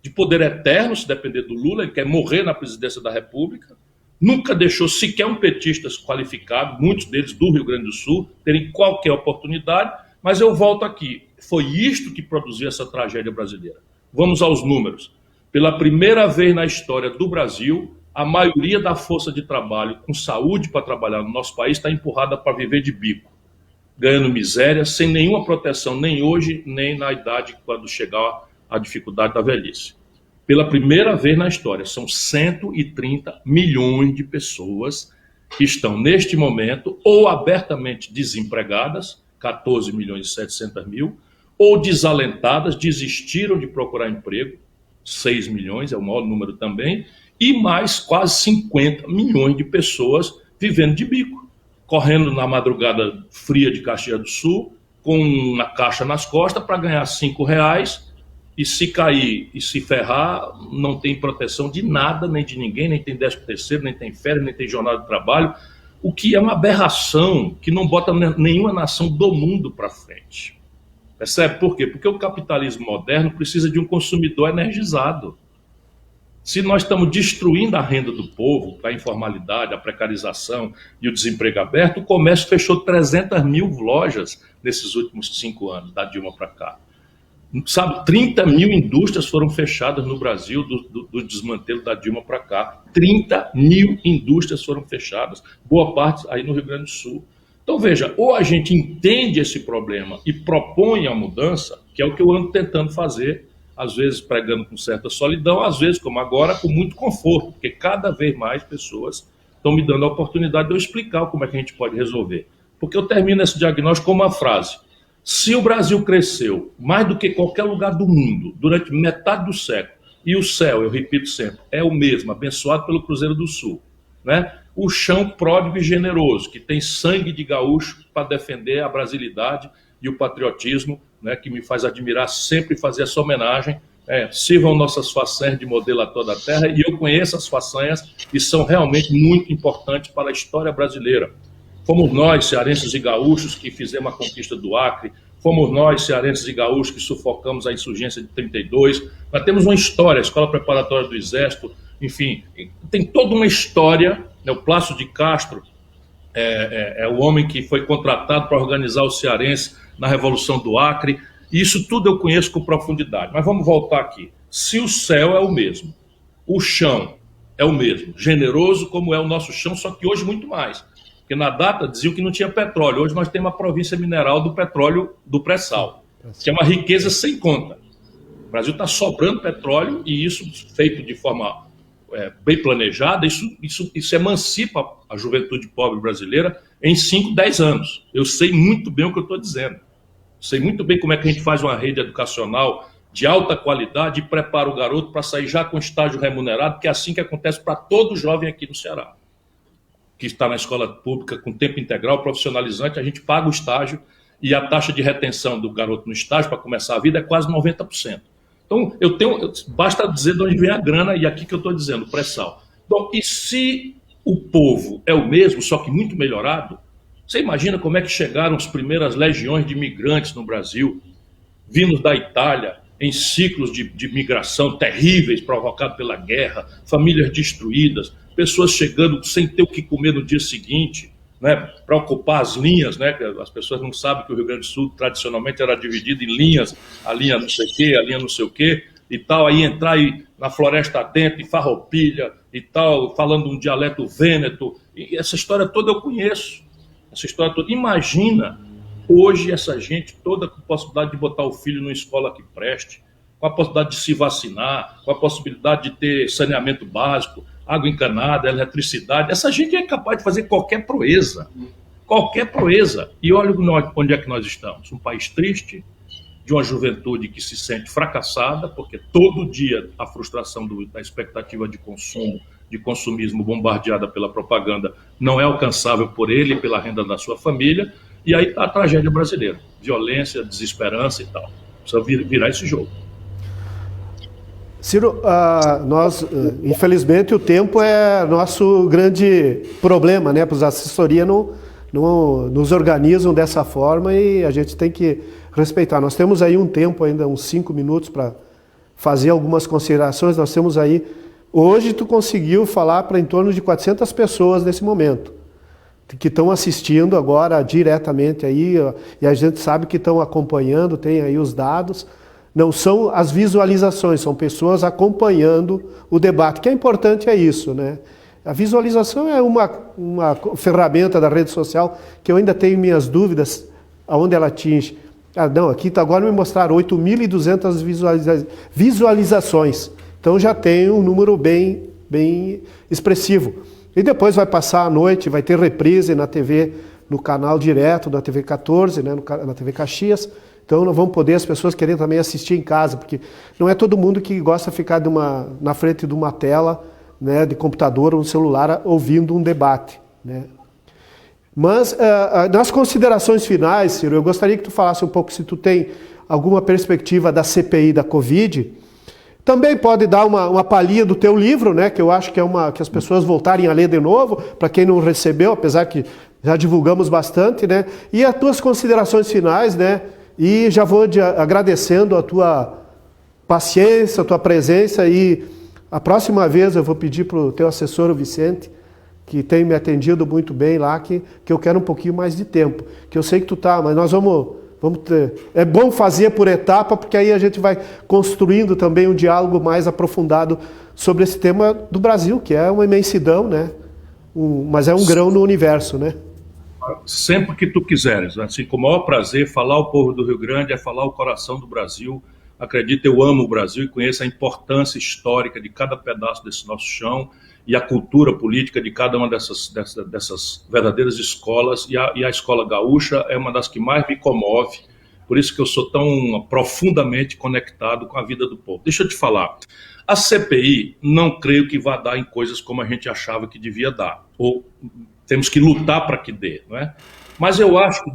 eterno, se depender do Lula, ele quer morrer na presidência da República, nunca deixou sequer um petista qualificado, muitos deles do Rio Grande do Sul, terem qualquer oportunidade, mas eu volto aqui, foi isto que produziu essa tragédia brasileira. Vamos aos números. Pela primeira vez na história do Brasil, a maioria da força de trabalho com saúde para trabalhar no nosso país está empurrada para viver de bico, ganhando miséria, sem nenhuma proteção, nem hoje, nem na idade quando chegar a dificuldade da velhice. Pela primeira vez na história, são 130 milhões de pessoas que estão, neste momento, ou abertamente desempregadas, 14 milhões e 700 mil, ou desalentadas, desistiram de procurar emprego, 6 milhões, é o maior número também, e mais quase 50 milhões de pessoas vivendo de bico, correndo na madrugada fria de Caxias do Sul, com uma caixa nas costas para ganhar R$5, e se cair e se ferrar, não tem proteção de nada, nem de ninguém, nem tem 13º, nem tem férias, nem tem jornada de trabalho, o que é uma aberração que não bota nenhuma nação do mundo para frente. Percebe por quê? Porque o capitalismo moderno precisa de um consumidor energizado. Se nós estamos destruindo a renda do povo para a informalidade, a precarização e o desemprego aberto, o comércio fechou 300 mil lojas nesses últimos 5 anos, da Dilma para cá. Sabe, 30 mil indústrias foram fechadas no Brasil do desmantelo da Dilma para cá. 30 mil indústrias foram fechadas, boa parte aí no Rio Grande do Sul. Então veja, ou a gente entende esse problema e propõe a mudança, que é o que eu ando tentando fazer, às vezes pregando com certa solidão, às vezes, como agora, com muito conforto, porque cada vez mais pessoas estão me dando a oportunidade de eu explicar como é que a gente pode resolver. Porque eu termino esse diagnóstico com uma frase. Se o Brasil cresceu mais do que qualquer lugar do mundo durante metade do século, e o céu, eu repito sempre, é o mesmo, abençoado pelo Cruzeiro do Sul, né? O chão pródigo e generoso, que tem sangue de gaúcho para defender a brasilidade e o patriotismo, né, que me faz admirar sempre fazer essa homenagem. Sirvam nossas façanhas de modelo a toda a terra, e eu conheço as façanhas e são realmente muito importantes para a história brasileira. Fomos nós, cearenses e gaúchos, que fizemos a conquista do Acre, fomos nós, cearenses e gaúchos, que sufocamos a insurgência de 32. Nós temos uma história, a Escola Preparatória do Exército, enfim, tem toda uma história, né? O Plácio de Castro é o homem que foi contratado para organizar os cearenses na Revolução do Acre, e isso tudo eu conheço com profundidade. Mas vamos voltar aqui. Se o céu é o mesmo, o chão é o mesmo, generoso como é o nosso chão, só que hoje muito mais. Porque na data diziam que não tinha petróleo. Hoje nós temos a província mineral do petróleo do pré-sal, que é uma riqueza sem conta. O Brasil está sobrando petróleo, e isso feito de forma bem planejada, isso emancipa a juventude pobre brasileira em 5, 10 anos. Eu sei muito bem o que eu estou dizendo. Sei muito bem como é que a gente faz uma rede educacional de alta qualidade e prepara o garoto para sair já com estágio remunerado, que é assim que acontece para todo jovem aqui no Ceará, que está na escola pública com tempo integral, profissionalizante. A gente paga o estágio e a taxa de retenção do garoto no estágio para começar a vida é quase 90%. Então, basta dizer de onde vem a grana, e aqui que eu estou dizendo, pré-sal. Então, e se o povo é o mesmo, só que muito melhorado, você imagina como é que chegaram as primeiras legiões de imigrantes no Brasil, vindos da Itália, em ciclos de migração terríveis provocados pela guerra, famílias destruídas, pessoas chegando sem ter o que comer no dia seguinte, né, para ocupar as linhas, né, que as pessoas não sabem que o Rio Grande do Sul tradicionalmente era dividido em linhas, a linha não sei o quê, a linha não sei o quê, e tal, aí entrar aí na floresta dentro, em Farroupilha e tal, falando um dialeto vêneto, e essa história toda eu conheço, essa história toda. Imagina hoje essa gente toda com a possibilidade de botar o filho numa escola que preste, com a possibilidade de se vacinar, com a possibilidade de ter saneamento básico, água encanada, eletricidade. Essa gente é capaz de fazer qualquer proeza. Qualquer proeza. E olha onde é que nós estamos. Um país triste, de uma juventude que se sente fracassada, porque todo dia a frustração da expectativa de consumo, de consumismo bombardeada pela propaganda, não é alcançável por ele e pela renda da sua família. E aí está a tragédia brasileira. Violência, desesperança e tal. Precisa virar esse jogo. Ciro, infelizmente, o tempo é nosso grande problema, né? As assessorias não nos organizam dessa forma e a gente tem que respeitar. Nós temos aí um tempo, ainda uns 5 minutos para fazer algumas considerações. Nós temos aí... Hoje tu conseguiu falar para em torno de 400 pessoas nesse momento, que estão assistindo agora diretamente aí, e a gente sabe que estão acompanhando, tem aí os dados. Não são as visualizações, são pessoas acompanhando o debate. O que é importante é isso, né? A visualização é uma ferramenta da rede social que eu ainda tenho minhas dúvidas aonde ela atinge. Aqui agora me mostraram 8.200 visualizações. Então já tem um número bem expressivo. E depois vai passar a noite, vai ter reprise na TV, no canal direto da TV 14, né, na TV Caxias. Então não vão poder as pessoas querem também assistir em casa, porque não é todo mundo que gosta de ficar na frente de uma tela, né, de computador ou um celular ouvindo um debate, né. Mas nas considerações finais, Ciro, eu gostaria que tu falasse um pouco se tu tem alguma perspectiva da CPI da Covid. Também pode dar uma palhinha do teu livro, né, que eu acho que que as pessoas voltarem a ler de novo, para quem não recebeu, apesar que já divulgamos bastante, né, e as tuas considerações finais, né, e já vou agradecendo a tua paciência, a tua presença, e a próxima vez eu vou pedir para o teu assessor, o Vicente, que tem me atendido muito bem lá, que eu quero um pouquinho mais de tempo, que eu sei que tu tá, mas nós vamos ter. É bom fazer por etapa, porque aí a gente vai construindo também um diálogo mais aprofundado sobre esse tema do Brasil, que é uma imensidão, né? Mas é um grão no universo, né? Sempre que tu quiseres, assim, com o maior prazer, falar o povo do Rio Grande é falar o coração do Brasil. Acredita, eu amo o Brasil e conheço a importância histórica de cada pedaço desse nosso chão e a cultura política de cada uma dessas verdadeiras escolas, e a escola gaúcha é uma das que mais me comove, por isso que eu sou tão profundamente conectado com a vida do povo. Deixa eu te falar, a CPI não creio que vá dar em coisas como a gente achava que devia dar, ou temos que lutar para que dê, não é? Mas eu acho que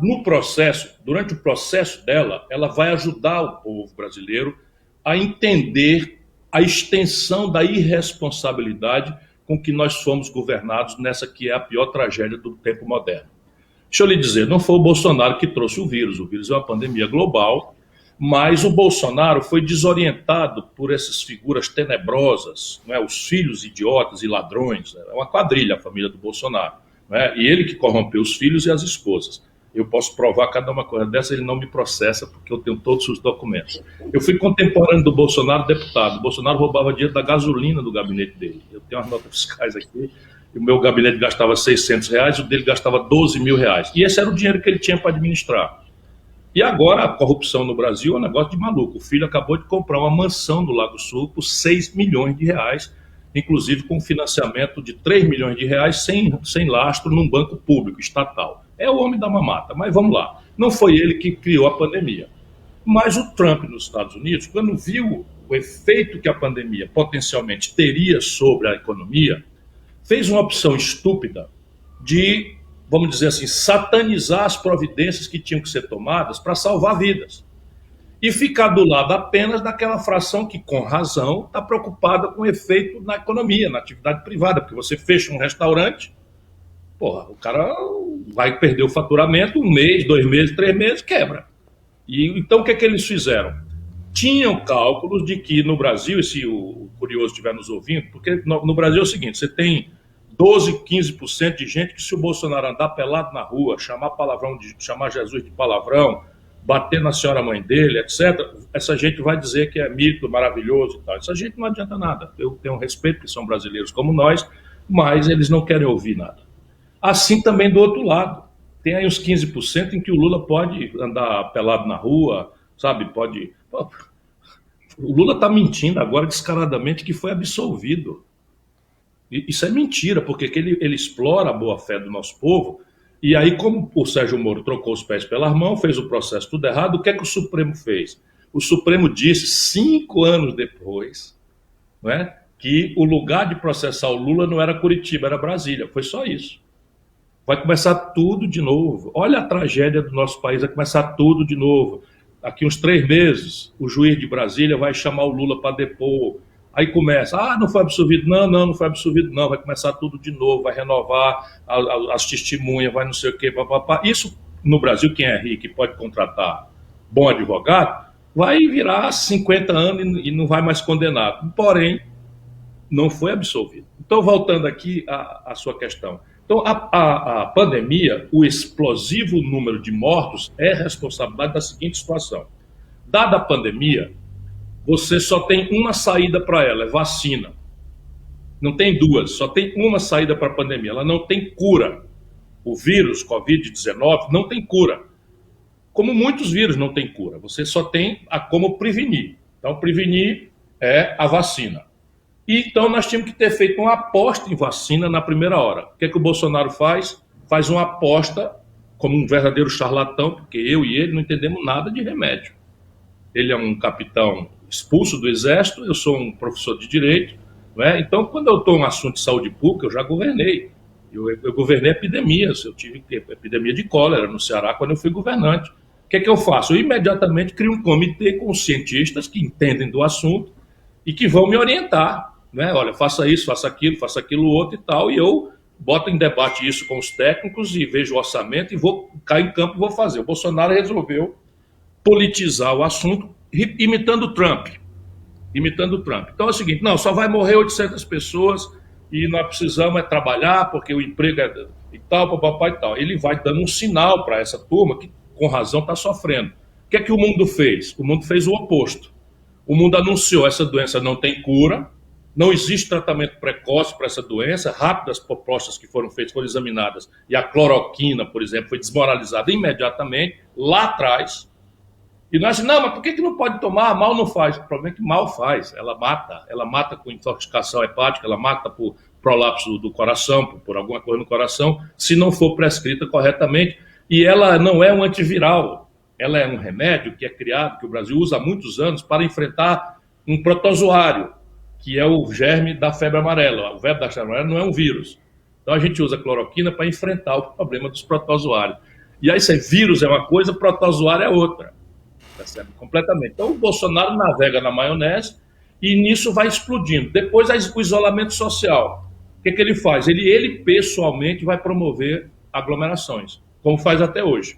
durante o processo dela, ela vai ajudar o povo brasileiro a entender a extensão da irresponsabilidade com que nós somos governados nessa que é a pior tragédia do tempo moderno. Deixa eu lhe dizer, não foi o Bolsonaro que trouxe o vírus é uma pandemia global, mas o Bolsonaro foi desorientado por essas figuras tenebrosas, não é? Os filhos idiotas e ladrões, é uma quadrilha a família do Bolsonaro, não é? E ele que corrompeu os filhos e as esposas. Eu posso provar cada uma coisa dessa, ele não me processa, porque eu tenho todos os documentos. Eu fui contemporâneo do Bolsonaro, deputado. O Bolsonaro roubava dinheiro da gasolina do gabinete dele. Eu tenho as notas fiscais aqui, e o meu gabinete gastava R$600, o dele gastava R$12 mil. E esse era o dinheiro que ele tinha para administrar. E agora a corrupção no Brasil é um negócio de maluco. O filho acabou de comprar uma mansão no Lago Sul por R$6 milhões, inclusive com financiamento de 3 milhões de reais sem lastro num banco público, estatal. É o homem da mamata, mas vamos lá. Não foi ele que criou a pandemia. Mas o Trump nos Estados Unidos, quando viu o efeito que a pandemia potencialmente teria sobre a economia, fez uma opção estúpida de, vamos dizer assim, satanizar as providências que tinham que ser tomadas para salvar vidas. E ficar do lado apenas daquela fração que, com razão, está preocupada com o efeito na economia, na atividade privada, porque você fecha um restaurante, porra, o cara vai perder o faturamento 1 mês, 2 meses, 3 meses, quebra. E então o que é que eles fizeram? Tinham cálculos de que no Brasil, e se o curioso estiver nos ouvindo, porque no Brasil é o seguinte, você tem 12, 15% de gente que, se o Bolsonaro andar pelado na rua, chamar palavrão, chamar Jesus de palavrão, bater na senhora mãe dele, etc., essa gente vai dizer que é mito, maravilhoso e tal. Essa gente não adianta nada. Eu tenho respeito, que são brasileiros como nós, mas eles não querem ouvir nada. Assim também do outro lado. Tem aí uns 15% em que o Lula pode andar pelado na rua, sabe? Pode... O Lula está mentindo agora descaradamente que foi absolvido. Isso é mentira, porque ele explora a boa-fé do nosso povo. E aí, como o Sérgio Moro trocou os pés pelas mãos, fez o processo tudo errado, o que é que o Supremo fez? O Supremo disse, 5 anos depois, não é, que o lugar de processar o Lula não era Curitiba, era Brasília. Foi só isso. Vai começar tudo de novo. Olha a tragédia do nosso país, vai começar tudo de novo. Daqui uns 3 meses, o juiz de Brasília vai chamar o Lula para depor. Aí começa, não foi absolvido, não foi absolvido, não, vai começar tudo de novo, vai renovar as testemunhas, vai não sei o quê, papapá. Isso, no Brasil, quem é rico e pode contratar bom advogado, vai virar 50 anos e não vai mais condenado. Porém, não foi absolvido. Então, voltando aqui à sua questão. Então, a pandemia, o explosivo número de mortos é responsabilidade da seguinte situação. Dada a pandemia, você só tem uma saída para ela, é vacina. Não tem duas, só tem uma saída para a pandemia. Ela não tem cura. O vírus, Covid-19, não tem cura. Como muitos vírus não tem cura. Você só tem como prevenir. Então, prevenir é a vacina. E, então, nós tínhamos que ter feito uma aposta em vacina na primeira hora. O que é que o Bolsonaro faz? Faz uma aposta como um verdadeiro charlatão, porque eu e ele não entendemos nada de remédio. Ele é um capitão expulso do Exército, eu sou um professor de Direito, não é? Então, quando eu estou em um assunto de saúde pública, eu já governei. Eu governei epidemias, eu tive epidemia de cólera no Ceará quando eu fui governante. O que é que eu faço? Eu imediatamente crio um comitê com os cientistas que entendem do assunto e que vão me orientar, né? Olha, faça isso, faça aquilo outro e tal, e eu boto em debate isso com os técnicos e vejo o orçamento e vou cair em campo e vou fazer. O Bolsonaro resolveu politizar o assunto imitando o Trump. Então é o seguinte, não, só vai morrer 800 pessoas e nós precisamos trabalhar porque o emprego é e tal, papapá e tal. Ele vai dando um sinal para essa turma que, com razão, está sofrendo. O que é que o mundo fez? O mundo fez o oposto. O mundo anunciou essa doença não tem cura, não existe tratamento precoce para essa doença, rápidas propostas que foram feitas, foram examinadas, e a cloroquina, por exemplo, foi desmoralizada imediatamente, lá atrás. E nós dizemos, não, mas por que não pode tomar? Mal não faz. O problema é que mal faz. Ela mata com intoxicação hepática, ela mata por prolapso do coração, por alguma coisa no coração, se não for prescrita corretamente. E ela não é um antiviral, ela é um remédio que é criado, que o Brasil usa há muitos anos para enfrentar um protozoário, que é o germe da febre amarela. O verme da febre amarela não é um vírus. Então a gente usa cloroquina para enfrentar o problema dos protozoários. E aí, se vírus é uma coisa, protozoário é outra. Percebe? Completamente. Então o Bolsonaro navega na maionese e nisso vai explodindo. Depois o isolamento social. O que é que ele faz? Ele pessoalmente vai promover aglomerações, como faz até hoje.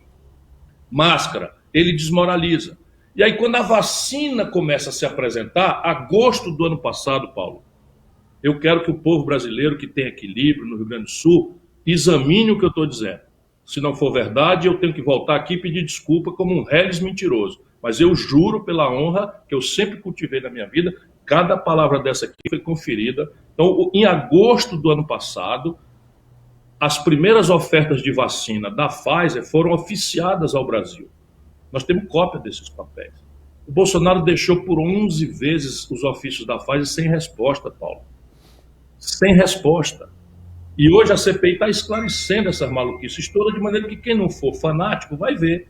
Máscara, ele desmoraliza. E aí quando a vacina começa a se apresentar, agosto do ano passado, Paulo, eu quero que o povo brasileiro que tem equilíbrio no Rio Grande do Sul examine o que eu estou dizendo. Se não for verdade, eu tenho que voltar aqui e pedir desculpa como um reles mentiroso. Mas eu juro pela honra que eu sempre cultivei na minha vida, cada palavra dessa aqui foi conferida. Então, em agosto do ano passado, as primeiras ofertas de vacina da Pfizer foram oficiadas ao Brasil. Nós temos cópia desses papéis. O Bolsonaro deixou por 11 vezes os ofícios da Pfizer sem resposta, Paulo. sem resposta. E hoje a CPI está esclarecendo essas maluquices todas, de maneira que quem não for fanático vai ver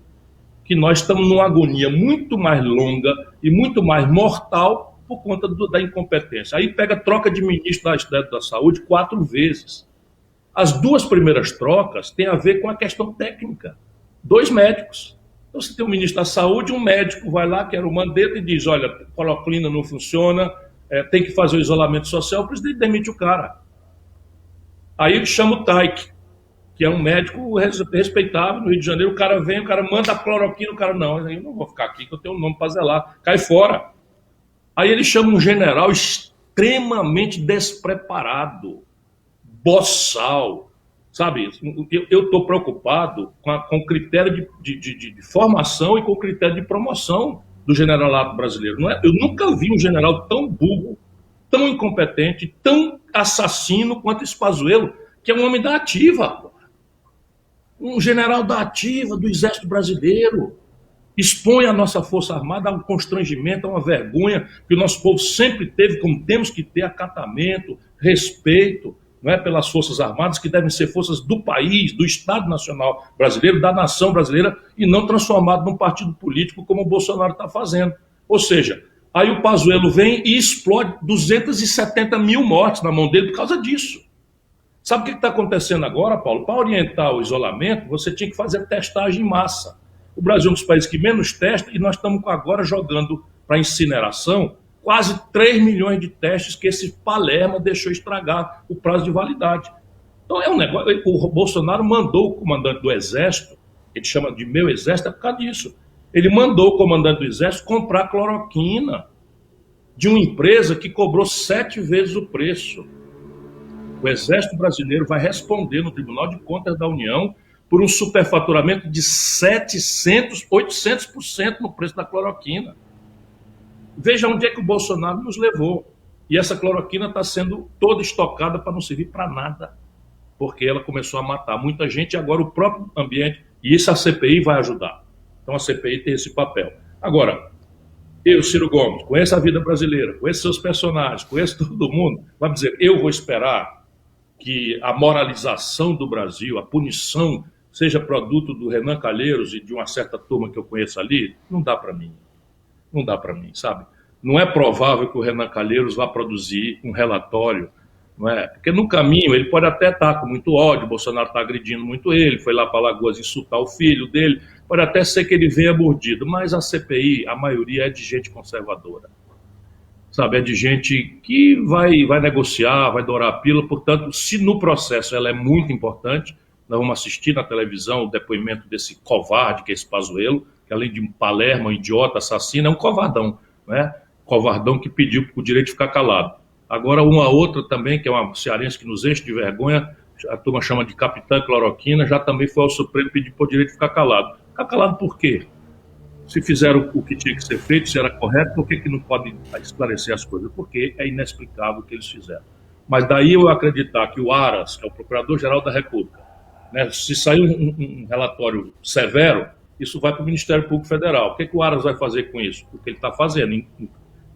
que nós estamos numa agonia muito mais longa e muito mais mortal por conta da incompetência. Aí pega troca de ministro da Saúde 4 vezes. As 2 primeiras trocas têm a ver com a questão técnica. 2 médicos. Então você tem um ministro da Saúde, um médico vai lá, que era o Mandetta, e diz, olha, cloroquina não funciona, tem que fazer o isolamento social, o presidente demite o cara. Aí ele chama o Taik, que é um médico respeitável no Rio de Janeiro, o cara vem, o cara manda a cloroquina, o cara, não, eu não vou ficar aqui, que eu tenho um nome para zelar, cai fora. Aí ele chama um general extremamente despreparado, boçal, sabe? Eu estou preocupado com o critério de formação e com o critério de promoção do generalato brasileiro. Não é? Eu nunca vi um general tão burro, tão incompetente, tão assassino quanto esse Pazuello, que é um homem da ativa. Um general da ativa do Exército Brasileiro. Expõe a nossa Força Armada a um constrangimento, a uma vergonha que o nosso povo sempre teve, como temos que ter acatamento, respeito, não é, pelas Forças Armadas, que devem ser forças do país, do Estado Nacional Brasileiro, da nação brasileira, e não transformado num partido político como o Bolsonaro está fazendo. Ou seja, aí o Pazuello vem e explode 270 mil mortes na mão dele por causa disso. Sabe o que está acontecendo agora, Paulo? Para orientar o isolamento, você tinha que fazer testagem em massa. O Brasil é um dos países que menos testa e nós estamos agora jogando para incineração quase 3 milhões de testes que esse Palermo deixou estragar o prazo de validade. Então é um negócio. O Bolsonaro mandou o comandante do Exército, ele chama de meu Exército, é por causa disso. Ele mandou o comandante do Exército comprar cloroquina de uma empresa que cobrou 7 vezes o preço. O Exército Brasileiro vai responder no Tribunal de Contas da União por um superfaturamento de 700%, 800% no preço da cloroquina. Veja onde é que o Bolsonaro nos levou. E essa cloroquina está sendo toda estocada para não servir para nada, porque ela começou a matar muita gente e agora o próprio ambiente, e isso a CPI vai ajudar. Então a CPI tem esse papel. Agora, eu, Ciro Gomes, conheço a vida brasileira, conheço seus personagens, conheço todo mundo, vai dizer, eu vou esperar que a moralização do Brasil, a punição, seja produto do Renan Calheiros e de uma certa turma que eu conheço ali? Não dá para mim. Não dá para mim, sabe? Não é provável que o Renan Calheiros vá produzir um relatório, não é? Porque no caminho ele pode até estar com muito ódio, o Bolsonaro está agredindo muito ele, foi lá para Alagoas insultar o filho dele, pode até ser que ele venha mordido, mas a CPI, a maioria é de gente conservadora, sabe? É de gente que vai negociar, vai dourar a pílula, portanto, se no processo ela é muito importante, nós vamos assistir na televisão o depoimento desse covarde, que é esse Pazuello, que além de um Palermo, um idiota, assassino, é um covardão, né? Covardão que pediu o direito de ficar calado. Agora, uma outra também, que é uma cearense que nos enche de vergonha, a turma chama de Capitã Cloroquina, já também foi ao Supremo pedir por direito de ficar calado. Ficar calado por quê? Se fizeram o que tinha que ser feito, se era correto, por que não podem esclarecer as coisas? Porque é inexplicável o que eles fizeram. Mas daí eu acreditar que o Aras, que é o Procurador-Geral da República, né, se sair um relatório severo, isso vai para o Ministério Público Federal. O que o Aras vai fazer com isso? O que ele está fazendo,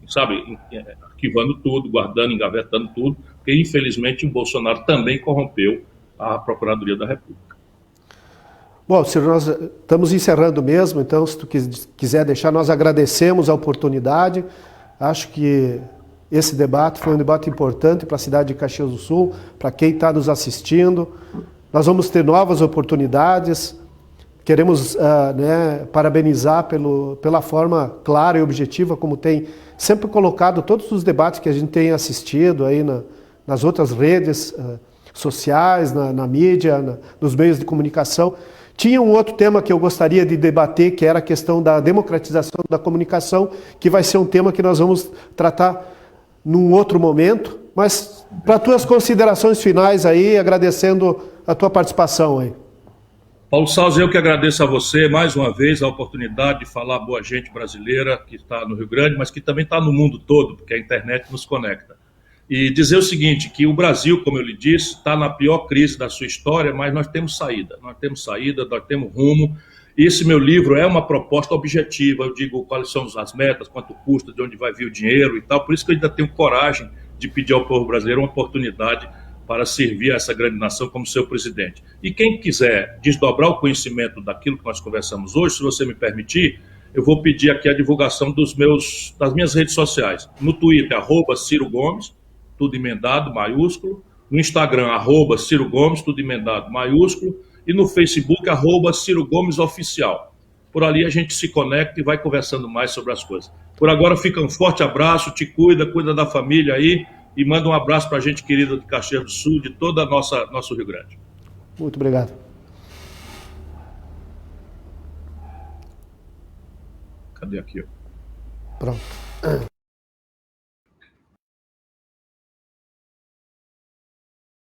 sabe, arquivando tudo, guardando, engavetando tudo, porque infelizmente o Bolsonaro também corrompeu a Procuradoria da República. Bom, Ciro, nós estamos encerrando mesmo, então se tu quiser deixar, nós agradecemos a oportunidade. Acho que esse debate foi um debate importante para a cidade de Caxias do Sul, para quem está nos assistindo. Nós vamos ter novas oportunidades. Queremos parabenizar pela forma clara e objetiva como tem sempre colocado todos os debates que a gente tem assistido aí nas outras redes sociais, na mídia, nos meios de comunicação. Tinha um outro tema que eu gostaria de debater, que era a questão da democratização da comunicação, que vai ser um tema que nós vamos tratar num outro momento. Mas para tuas considerações finais aí, agradecendo a tua participação aí. Paulo Souza, eu que agradeço a você mais uma vez a oportunidade de falar a boa gente brasileira que está no Rio Grande, mas que também está no mundo todo, porque a internet nos conecta. E dizer o seguinte, que o Brasil, como eu lhe disse, está na pior crise da sua história, mas nós temos saída, nós temos rumo. E esse meu livro é uma proposta objetiva, eu digo quais são as metas, quanto custa, de onde vai vir o dinheiro e tal, por isso que eu ainda tenho coragem de pedir ao povo brasileiro uma oportunidade para servir a essa grande nação como seu presidente. E quem quiser desdobrar o conhecimento daquilo que nós conversamos hoje, se você me permitir, eu vou pedir aqui a divulgação das minhas redes sociais. No Twitter, @CiroGomes, tudo emendado, maiúsculo. No Instagram, @CiroGomes, tudo emendado, maiúsculo. E no Facebook, @CiroGomesOficial. Por ali a gente se conecta e vai conversando mais sobre as coisas. Por agora, fica um forte abraço, te cuida da família aí e manda um abraço para a gente querida de Caxias do Sul, de toda nosso Rio Grande. Muito obrigado. Cadê aqui? Pronto.